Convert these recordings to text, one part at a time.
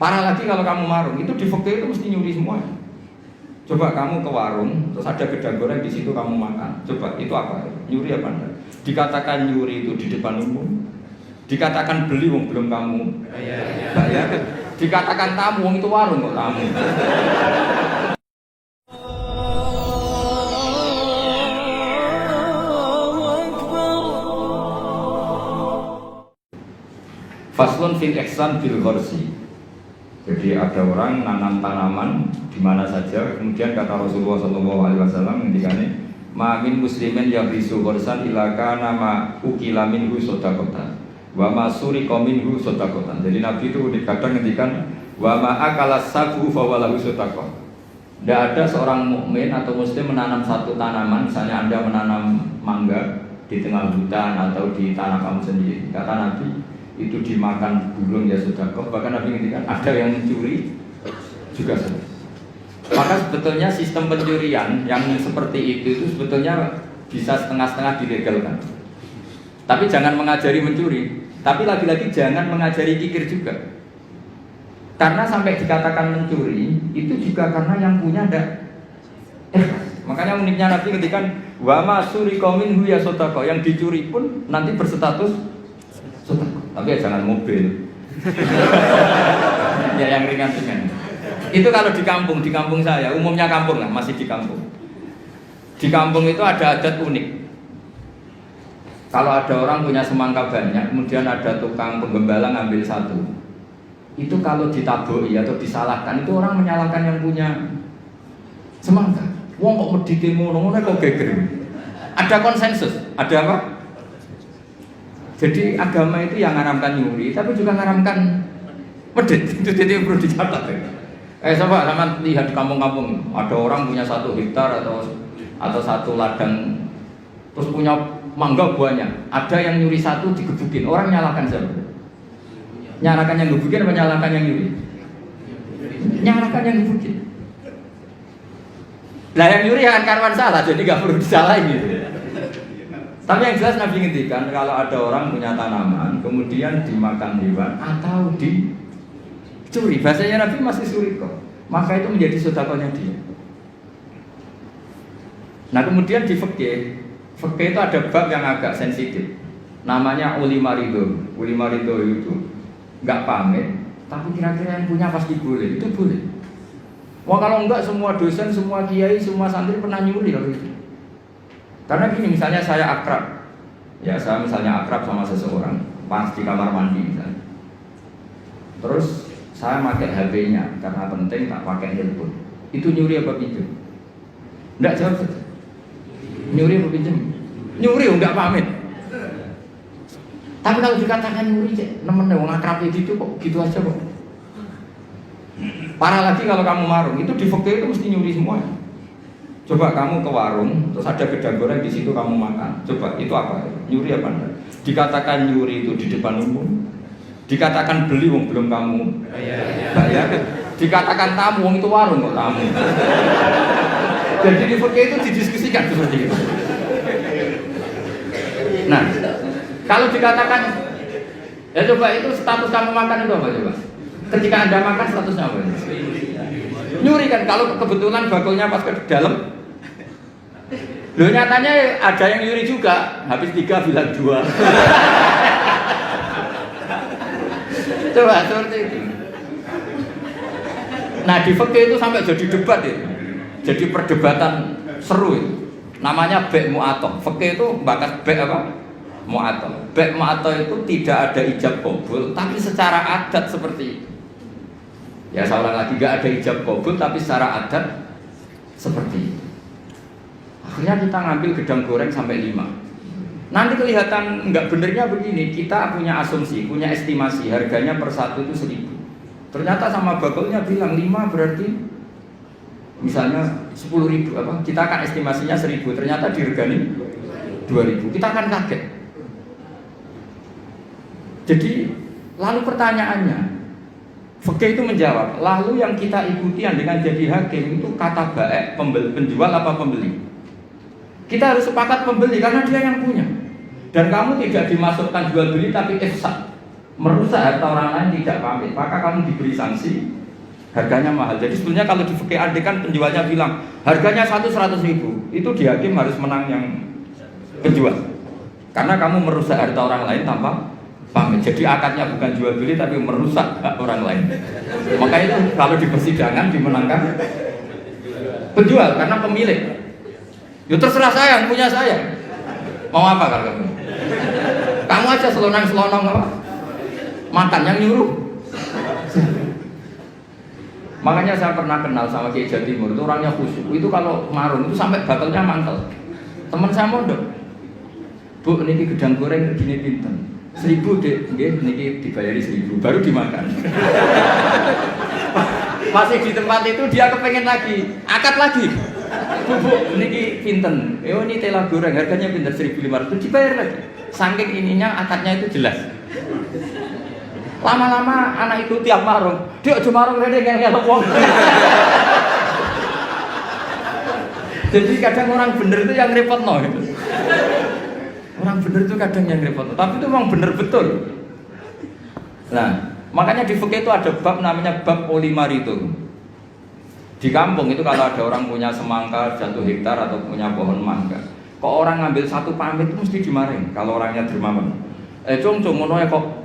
Parah lagi kalau kamu marung, itu di fakir itu mesti nyuri semua. Coba kamu ke warung, terus ada gedang goreng di situ kamu makan. Coba itu apa? Nyuri apa enggak? Dikatakan nyuri itu di depan umum. Dikatakan beli wong belum kamu bayar. Dikatakan tamu wong itu warung kok tamu. Faslun fil ihsan bil gharsi. Jadi ada orang nanam tanaman di mana saja, kemudian kata Rasulullah SAW ngendikane, "Ma min muslimin yagrisu gharsan illa kana ma ukila minhu shadaqatan wa ma suriqa minhu shadaqatan." Jadi Nabi itu kadang ngendikan, "Wa ma akala sabu fa walahu shadaqah." Tidak ada seorang mukmin atau muslim menanam satu tanaman, misalnya Anda menanam mangga di tengah hutan atau di tanah kamu sendiri. Kata Nabi, itu dimakan burung ya sedekah. Bahkan Nabi ngendikan ada yang mencuri juga sedekah. Maka sebetulnya sistem pencurian yang seperti itu sebetulnya bisa setengah-setengah dilegalkan. Tapi jangan mengajari mencuri. Tapi lagi-lagi jangan mengajari kikir juga. Karena sampai dikatakan mencuri itu juga karena yang punya ada. Makanya uniknya Nabi ngendikan wa ma suriqa minhu ya sedekah. Yang dicuri pun nanti berstatus sedekah. Tapi ya jangan mobil. Ya yang ringan-ringan. Itu kalau di kampung saya, umumnya kampung lah, masih di kampung. Di kampung itu ada adat unik. Kalau ada orang punya semangka banyak, kemudian ada tukang penggembala ngambil satu. Itu kalau ditaboi atau disalahkan, itu orang menyalahkan yang punya semangka. Wong kok medite ngono kok geger. Ada konsensus, ada apa? Jadi agama itu yang ngaramkan nyuri, tapi juga ngaramkan medit. Itu perlu dicatat. Coba sama lihat di kampung-kampung, ada orang punya 1 hektar atau 1 ladang, terus punya mangga banyak. Ada yang nyuri 1 digebukin, orang nyalakan siapa? Nyalakan yang gebukin, apa nyalakan yang nyuri? Nyalakan yang gebukin. Lah yang nyuri akan karuan salah, jadi nggak perlu disalahin gitu. Tapi yang jelas Nabi ngendikan kalau ada orang punya tanaman kemudian dimakan hewan atau dicuri, bahasanya Nabi masih suriko, maka itu menjadi sedekahnya dia. Nah kemudian di fikih itu ada bab yang agak sensitif, namanya ulima ridho. Ulima ridho itu nggak pamit, tapi kira-kira yang punya pasti boleh, itu boleh. Wah kalau enggak semua dosen, semua kiai, semua santri pernah nyuri kalau itu. Karena gini, misalnya saya akrab, ya saya misalnya akrab sama seseorang, pas di kamar mandi misalnya. Terus saya pakai HP-nya karena penting tak pakai handphone. Itu nyuri apa pinjam? Enggak, jawab saja. Nyuri apa pinjam? Nyuri, enggak pamit. Tapi kalau dikatakan nyuri, nemen wong akrab gitu kok gitu aja kok. Parah lagi kalau kamu marung, itu di fakir itu mesti nyuri semua. Coba kamu ke warung, terus ada gedang goreng di situ kamu makan. Coba itu apa? Nyuri apa enggak? Dikatakan nyuri itu di depan umum. Dikatakan beli wong belum kamu bayar. Dikatakan tamu wong itu warung kok tamu. Jadi di fakir itu didiskusikan seperti itu. Nah, kalau dikatakan ya coba itu status kamu makan itu apa coba? Ketika Anda makan statusnya apa? Nyuri kan, kalau kebetulan bakulnya pas ke dalam. Loh nyatanya ada yang nyuri juga, habis 3 bilang 2. Coba seperti itu. Nah di fikih itu sampai jadi debat itu. Jadi perdebatan seru itu. Namanya bek mu'atoh. Fikih itu bakas bek apa? Mu'atoh. Bek mu'atoh itu tidak ada ijab qabul, tapi secara adat seperti itu. Ya saya ulang lagi, gak ada ijab qabul tapi secara adat seperti itu. Akhirnya kita ngambil gedang goreng sampai 5. Nanti kelihatan nggak benernya begini, kita punya asumsi, punya estimasi harganya per 1 itu 1.000. Ternyata sama bakulnya bilang 5 berarti misalnya 10.000 apa? Kita akan estimasinya 1.000, ternyata diregani 2.000. Kita akan kaget. Jadi lalu pertanyaannya, fikih itu menjawab, lalu yang kita ikuti dengan jadi hakim itu kata baik penjual apa pembeli? Kita harus sepakat pembeli karena dia yang punya. Dan kamu tidak dimasukkan jual beli tapi ihsan. merusak harta orang lain tidak pamit, maka kamu diberi sanksi, harganya mahal. Jadi sebenarnya kalau di fikih adek kan penjualnya bilang harganya 100.000, itu di hakim harus menang yang penjual, karena kamu merusak harta orang lain tanpa pamit. Jadi akadnya bukan jual beli tapi merusak hak orang lain. Maka itu kalau di persidangan dimenangkan penjual karena pemilik. Ya terserah saya, punya saya. Mau apa kalau kamu? Kamu aja selonang-selonong apa? Makan yang nyuruh. Makanya saya pernah kenal sama Kiai Jawa Timur, itu orangnya khusyuk. Itu kalau marun itu sampai bakalnya mantel. Teman saya mondok. Bu, niki gedang goreng begini pinten. 1.000 dek, niki dibayari 1.000, baru dimakan. Masih di tempat itu dia kepengen lagi, akad lagi. Bu, niki pinten. Ini tela goreng harganya pinten 1.500, dibayar lagi. Saking ininya akadnya itu jelas. Lama-lama anak itu tiap marung, dia aja marung rene ngel-ngel wong. Jadi kadang orang bener itu yang repotno gitu. Orang bener itu kadang yang repotno, tapi itu memang bener betul. Nah, makanya di fikih itu ada bab namanya bab polimar itu. Di kampung itu kalau ada orang punya semangka 1 hektar atau punya pohon mangga, kok orang ngambil satu pamit itu mesti dimarahin kalau orangnya dermawan. Cung ngono ya kok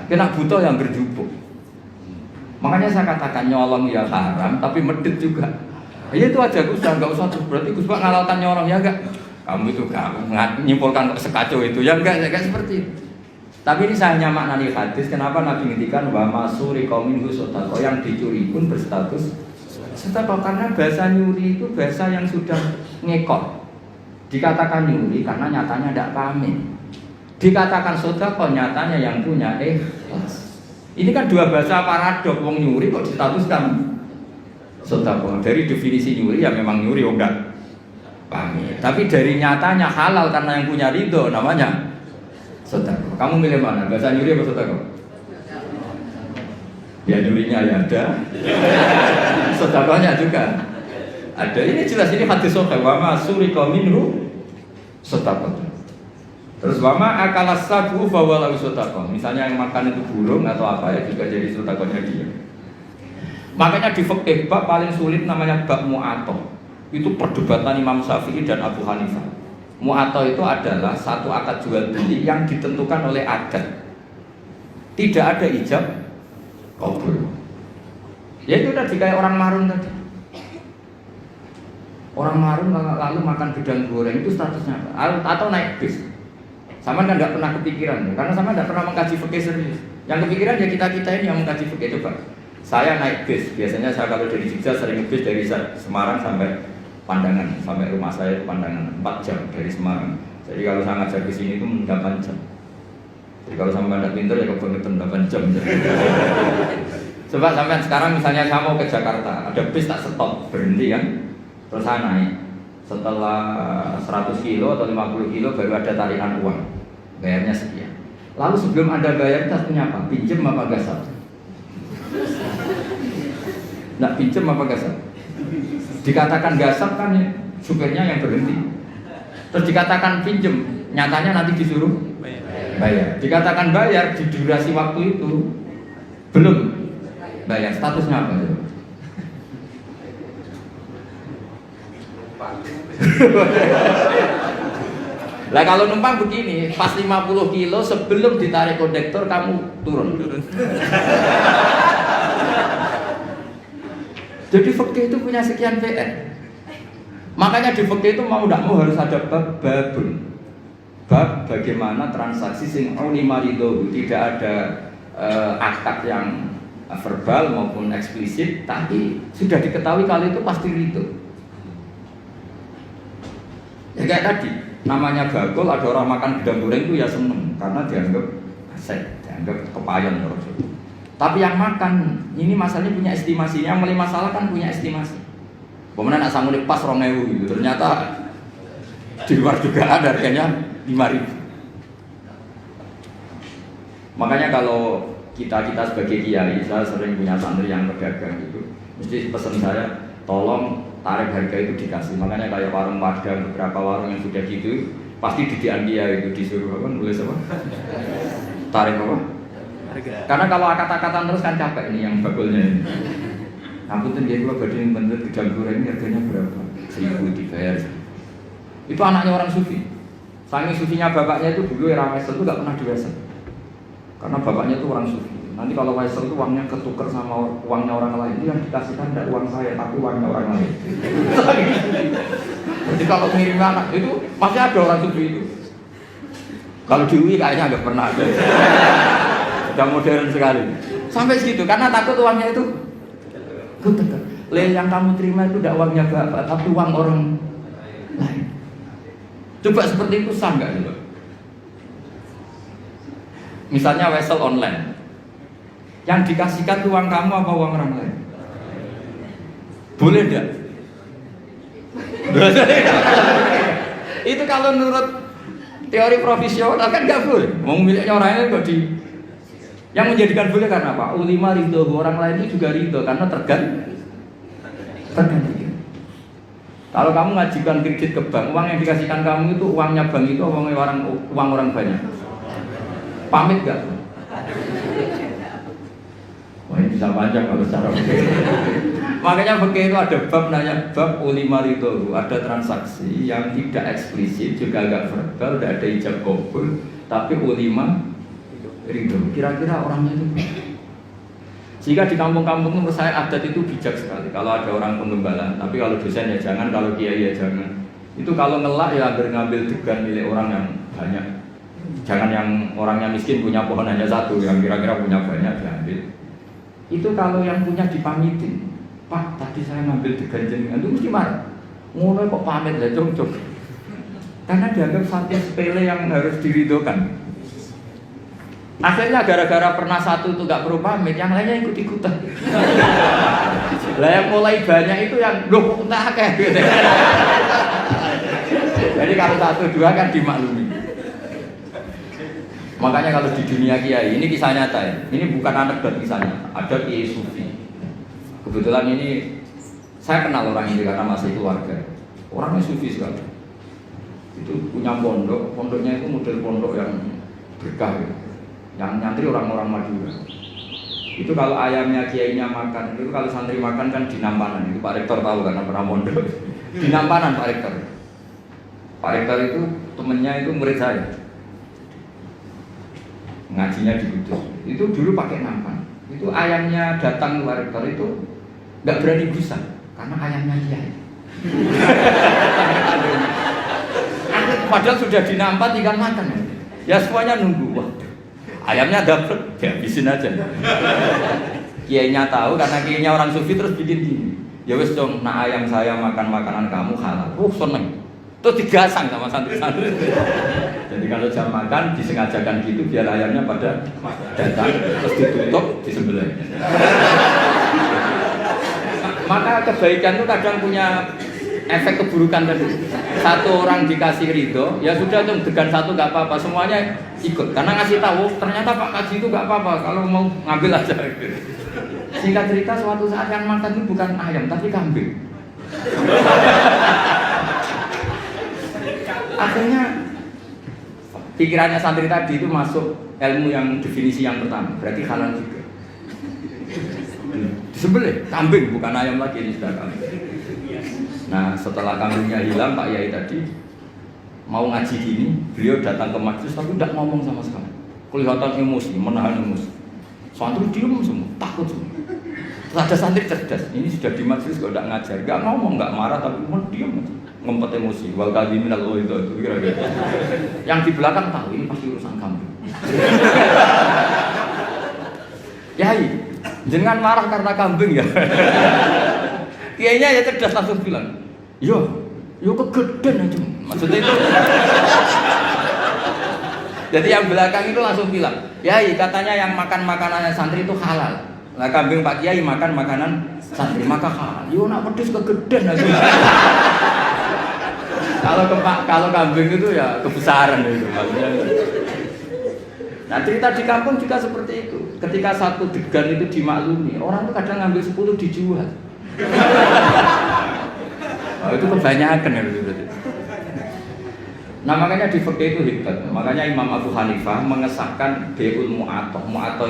kena butuh yang berjubuk. Makanya saya katakan nyolong ya haram, tapi medit juga. Ya itu aja Gus, nggak usah terus berarti Gus Pak ngalalkan nyolong ya enggak. Kamu itu enggak nyimpulkan sekacau itu ya enggak seperti itu. Tapi ini saya hanya maknani hadis. Kenapa Nabi ngendikan wa masuri qaumin husotako, yang dicuri pun berstatus sedekah, karena bahasa nyuri itu bahasa yang sudah ngekor. Dikatakan nyuri karena nyatanya tidak pamit. Dikatakan sedekah nyatanya yang punya ikhlas. Ini kan dua bahasa paradok. Wong nyuri kok distatuskan sedekah. Dari definisi nyuri ya memang nyuri enggak pamit. Tapi dari nyatanya halal karena yang punya ridho namanya sedekah. Kamu milih mana? Bahasa nyuri apa sedekah? Ya nyurinya ya ada. Sedekahnya juga ada. Ini jelas, ini hadis sahih wa ma suriqa minhu sedekah. Terus wama akalas sabu fawalau sedekah. Misalnya yang makan itu burung atau apa ya juga jadi sedekahnya dia. Makanya di fikih bab paling sulit namanya bab mu'athah. Itu perdebatan Imam Syafi'i dan Abu Hanifah. Mu'athah itu adalah satu akad jual beli yang ditentukan oleh adat. Tidak ada ijab kabul. Ya itu tadi kayak orang marun tadi. Orang marun lalu makan gedang goreng itu statusnya apa? Atau naik bis. Sama kan tidak pernah kepikiran, karena sama tidak pernah mengkaji fikih serius. Yang kepikiran ya kita ini yang mengkaji fikih. Coba, saya naik bis. Biasanya saya kalau dari Jogja sering bis dari Semarang sampai Pandangan, sampai rumah saya itu Pandangan 4 jam dari Semarang. Jadi kalau saya ngajar ke sini itu 8 jam. Jadi kalau sama anda pintar ya kebangetan 8 jam. Coba sampai sekarang misalnya saya mau ke Jakarta, ada bis tak stop, berhenti kan, terus saya naik. Setelah 100 kilo atau 50 kilo baru ada tarikan uang, bayarnya sekian. Lalu sebelum Anda bayar kita punya apa? Pinjem apa gasap? Nggak pinjem apa gasap? Dikatakan gasap kan ya, supirnya yang berhenti. Terus dikatakan pinjem, nyatanya nanti disuruh bayar. Dikatakan bayar di durasi waktu itu belum bayar, statusnya apa? Lah kalau numpang begini, pas 50 kilo sebelum ditarik kondektor kamu turun. Jadi fikih itu punya sekian PR. Makanya di fikih itu mau tidak mau harus ada babun. Bab bagaimana transaksi sing ulima ridho, tidak ada akad yang verbal maupun eksplisit, tapi sudah diketahui kalau itu pasti ridho. Ya kayak tadi, namanya bagol, ada orang makan gedang goreng itu ya seneng karena dianggap aset, dianggap kepayon terus. Tapi yang makan ini masalahnya punya estimasi, yang mulai masalah kan punya estimasi. Kemudian nak sanggup pas 2.000 gitu, ternyata di luar juga ada harganya 5.000. Makanya kalau kita sebagai kiai, saya sering punya santri yang pedagang gitu, mesti pesan saya tolong tarif harga itu dikasih. Makanya kayak warung Padang, beberapa warung yang sudah gitu pasti didian dia itu disuruh apa nulis apa Tarik apa? Harga. Karena kalau akad-akatan terus kan capek ini yang bagulnya ini. Ampun tuh dia gua badin bener gedang goreng harganya berapa? 1.000 dibayar. Itu anaknya orang sufi. Saking sufinya bapaknya itu dulu era Waisel itu gak pernah diwasel. Karena bapaknya itu orang sufi. Nanti kalau Waisel itu uangnya ketukar sama uangnya orang lain, itu yang dikasihkan tidak uang saya tapi uangnya orang lain. Jadi kalau ngirim anak itu masih ada orang sufi itu. Kalau di UI kayaknya agak pernah ada. Sudah modern sekali. Sampai segitu karena takut uangnya itu ketukar. Yang kamu terima itu tidak uangnya bapak tapi uang orang lain. Coba seperti itu sah nggak coba? Misalnya wesel online, yang dikasihkan uang kamu apa uang orang lain? Boleh enggak? Itu kalau menurut teori profesional kan nggak boleh. Mau miliknya orang lain kok di. Yang menjadikan boleh karena apa? Ulima ridho, orang lain itu juga ridho karena terganti. Kalau kamu ngajukan kredit ke bank, uang yang dikasihkan kamu itu uangnya bank itu uang orang banyak. Pamit gak? Wah ini bisa panjang kalau secara fikih. Makanya fikih itu ada bab nanya bab ulima ridho, ada transaksi yang tidak eksplisit juga agak verbal, tidak ada ijab kabul, tapi ulima ridho. Kira-kira orangnya itu. Jika di kampung-kampung menurut saya adat itu bijak sekali. Kalau ada orang penggembala, tapi kalau dosen ya jangan, kalau kiai ya jangan. Itu kalau ngelak ya agar ngambil degan milik orang yang banyak. Jangan yang orangnya miskin punya pohon hanya satu, yang kira-kira punya banyak diambil. Itu kalau yang punya dipamitin. Pak, tadi saya ngambil degan jenengan, itu mesti marah. Ngono kok pamit lah, cok. Karena dianggap satu sepele yang harus diridhokan. Akhirnya gara-gara pernah satu itu gak perlu pamit, yang lainnya ikut-ikutan. Lah yang mulai banyak itu yang loh kok tak akeh gitu. Jadi kalau satu dua kan dimaklumi. Makanya kalau di dunia kiai, ini kisah nyata ya. Ini bukan anekdot kisahnya. Ada kiai sufi. Kebetulan ini saya kenal orang ini karena masih keluarga. Orangnya sufi sekali. Itu punya pondok, pondoknya itu model pondok yang berkah gitu. Yang nyantri orang-orang Madura. Itu kalau ayamnya kiainya makan, itu kalau santri makan kan di Nampanan. Itu Pak Rektor tahu karena pernah mondok. Di Nampanan Pak Rektor. Pak Rektor itu temennya itu murid saya. Ngajinya di Kudus. Itu dulu pakai nampan. Itu ayamnya datang ke Pak Rektor itu nggak berani busa karena ayamnya kiai. Padahal sudah dinampan tinggal makan. Ya semuanya nunggu. Wah, ayamnya dapet, dihabisin aja. Kiainya tahu karena kiainya orang sufi terus bikin gini. Ya wes dong, nah ayam saya makan makanan kamu halal. Seneng. Terus digasang sama santri-santri. Jadi kalau jam makan disengajakan gitu biar ayamnya pada datang terus ditutup disembelih. Maka kebaikan itu kadang punya efek keburukan tadi. Satu orang dikasih ridho, ya sudah tuh degan satu nggak apa-apa, semuanya ikut. Karena ngasih tahu, ternyata Pak Kaji itu nggak apa-apa, kalau mau ngambil aja. Singkat cerita suatu saat yang makan itu bukan ayam, tapi kambing. Akhirnya pikirannya santri tadi itu masuk ilmu yang definisi yang pertama, berarti halal juga. Disembelih, kambing bukan ayam lagi, ini sudah kambing. Nah setelah kambingnya hilang Pak Yai tadi mau ngaji gini, beliau datang ke majelis tapi tidak ngomong sama sekali. Kelihatan emosi, menahan emosi. Santri diem semua, takut semua. Terus ada santri cerdas, ini sudah di majelis kok tidak ngajar, nggak ngomong, nggak marah tapi cuma diem, ngempet emosi. Wal kadhimin al itu kira-kira. Yang di belakang tahu ini pasti urusan kambing. Yai, jangan marah karena kambing ya. Kiainya ya cerdas langsung bilang, yo kegedean aja. Maksudnya itu. Jadi yang belakang itu langsung bilang, Yai katanya yang makan makanannya santri itu halal. Nah kambing Pak Kiai makan makanan santri maka halal. Yo nak pedes kegedean aja. Kalau kambing itu ya kebesaran itu maksudnya. Nah cerita di kampung juga seperti itu. Ketika satu degan itu dimaklumi, orang itu kadang ngambil 10 dijual. Oh, itu kebanyakan ya berarti. Nah makanya di fikih itu hebat. Makanya Imam Abu Hanifah mengesahkan beul mu'atoh. Mu'atoh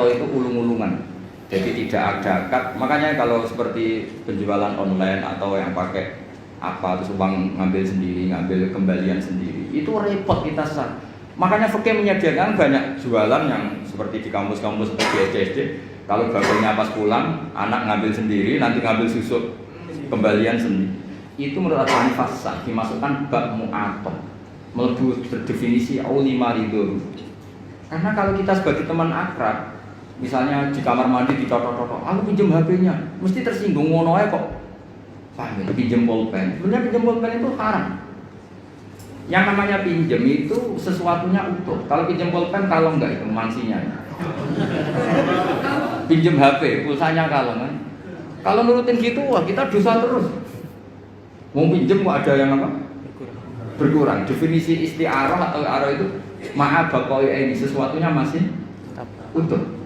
itu ulung-ulungan. Jadi tidak ada akad. Makanya kalau seperti penjualan online atau yang pakai apa terus uang ngambil sendiri, ngambil kembalian sendiri, itu repot kita sah. Makanya fikih menyediakan banyak jualan yang seperti di kampus-kampus seperti SD. Kalau bapaknya pas pulang, anak ngambil sendiri, nanti ngambil susu kembalian sendiri. Itu menurut Abu Hanifah sah, dimasukkan bab mu'atoh, melebu berdefinisi aulima ridho. Karena kalau kita sebagai teman akrab, misalnya di kamar mandi ditotok-totok, aku pinjam HP-nya, mesti tersinggung ngono ae kok. Paham ya? Pinjam pulpen. Sebenarnya pinjam pulpen itu haram. Yang namanya pinjam itu sesuatunya utuh. Kalau pinjam pulpen kalau enggak itu mansinya. Pinjam HP, pulsanya kalau kan. Kalau nurutin gitu, wah kita dosa terus. Mau pinjam kok ada yang apa? Berkurang. Definisi isti'arah atau arah itu maaf bakoi ini sesuatunya masih utuh.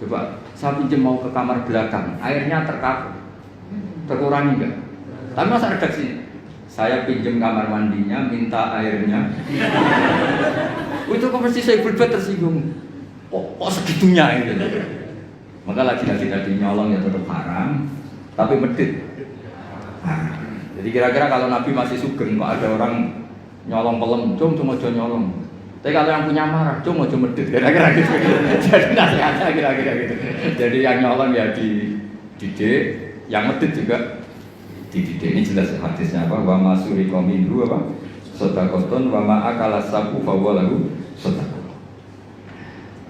Coba saya pinjam mau ke kamar belakang, airnya terkapur, terkurangi enggak? Tapi masa redaksi saya pinjam kamar mandinya, minta airnya. Itu kok mesti saya berbuat tersinggung. Kok segitunya itu? Maka lagi-lagi tadi nyolong ya tetap haram, tapi medit. Jadi kira-kira kalau Nabi masih sugeng, kok ada orang nyolong pelem, cuma nyolong. Tapi kalau yang punya marah, cuma medit, kira-kira gitu. Jadi nasihatnya kira-kira gitu. Jadi yang nyolong ya dididik, yang medit juga dididik. Ini jelas hadisnya apa? Wa masuri komindu apa? Sodakoton wa ma'akala sabu fawalahu sodakoton.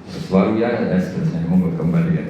Terus baru ya seterusnya mau kembali ya.